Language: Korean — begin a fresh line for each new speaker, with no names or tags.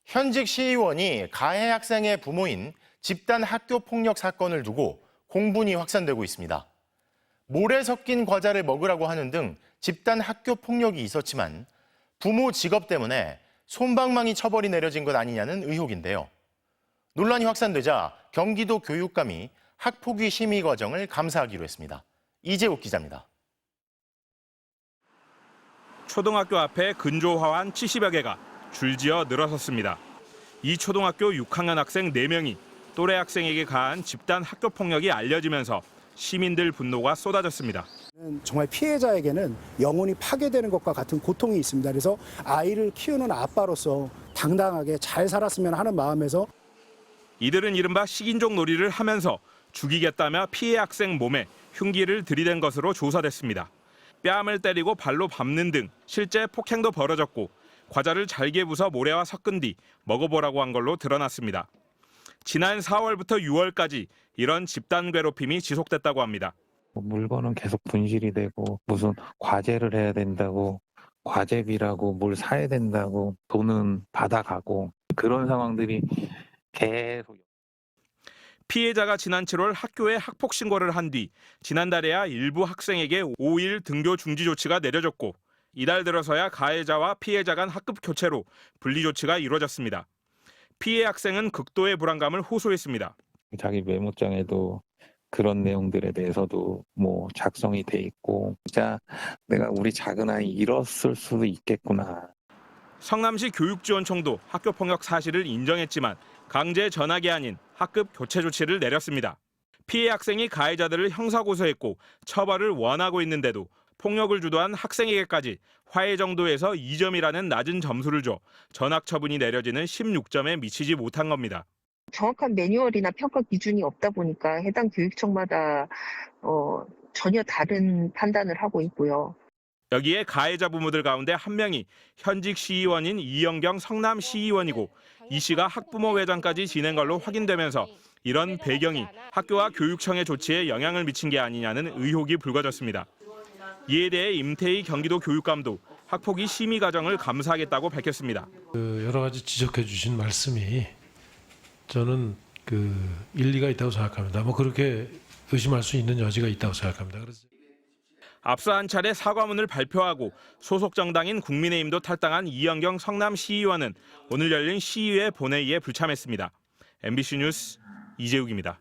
현직 시의원이 가해 학생의 부모인 집단 학교 폭력 사건을 두고 공분이 확산되고 있습니다. 모래 섞인 과자를 먹으라고 하는 등 집단 학교 폭력이 있었지만 부모 직업 때문에 솜방망이 처벌이 내려진 것 아니냐는 의혹인데요. 논란이 확산되자 경기도 교육감이 학폭위 심의 과정을 감사하기로 했습니다. 이재욱 기자입니다.
초등학교 앞에 근조화환 70여 개가 줄지어 늘어섰습니다. 이 초등학교 6학년 학생 4명이 또래 학생에게 가한 집단 학교 폭력이 알려지면서 시민들 분노가 쏟아졌습니다.
정말 피해자에게는 영혼이 파괴되는 것과 같은 고통이 있습니다. 그래서 아이를 키우는 아빠로서 당당하게 잘 살았으면 하는 마음에서
이들은 이른바 식인종 놀이를 하면서 죽이겠다며 피해 학생 몸에 흉기를 들이댄 것으로 조사됐습니다. 뺨을 때리고 발로 밟는 등 실제 폭행도 벌어졌고 과자를 잘게 부숴 모래와 섞은 뒤 먹어보라고 한 걸로 드러났습니다. 지난 4월부터 6월까지 이런 집단 괴롭힘이 지속됐다고 합니다.
물건은 계속 분실이 되고 무슨 과제를 해야 된다고 과제비라고 뭘 사야 된다고 돈은 받아가고 그런 상황들이 계속.
피해자가 지난 7월 학교에 학폭 신고를 한 뒤 지난달에야 일부 학생에게 5일 등교 중지 조치가 내려졌고 이달 들어서야 가해자와 피해자 간 학급 교체로 분리 조치가 이루어졌습니다. 피해 학생은 극도의 불안감을 호소했습니다.
자기 메모장에도 그런 내용들에 대해서도 작성이 돼 있고 진짜 내가 우리 작은 아이 잃었을 수도 있겠구나.
성남시 교육지원청도 학교폭력 사실을 인정했지만 강제 전학이 아닌 학급 교체 조치를 내렸습니다. 피해 학생이 가해자들을 형사고소했고 처벌을 원하고 있는데도 폭력을 주도한 학생에게까지 화해 정도에서 2점이라는 낮은 점수를 줘 전학 처분이 내려지는 16점에 미치지 못한 겁니다.
정확한 매뉴얼이나 평가 기준이 없다 보니까 해당 교육청마다 전혀 다른 판단을 하고 있고요.
여기에 가해자 부모들 가운데 한 명이 현직 시의원인 이영경 성남 시의원이고 이 씨가 학부모 회장까지 지낸 걸로 확인되면서 이런 배경이 학교와 교육청의 조치에 영향을 미친 게 아니냐는 의혹이 불거졌습니다. 이에 대해 임태희 경기도 교육감도 학폭위 심의 과정을 감사하겠다고 밝혔습니다.
여러 가지 지적해 주신 말씀이 저는 일리가 있다고 생각합니다. 그렇게 의심할 수 있는 여지가 있다고 생각합니다. 그래서
앞서 한 차례 사과문을 발표하고 소속 정당인 국민의힘도 탈당한 이영경 성남 시의원은 오늘 열린 시의회 본회의에 불참했습니다. MBC 뉴스 이재욱입니다.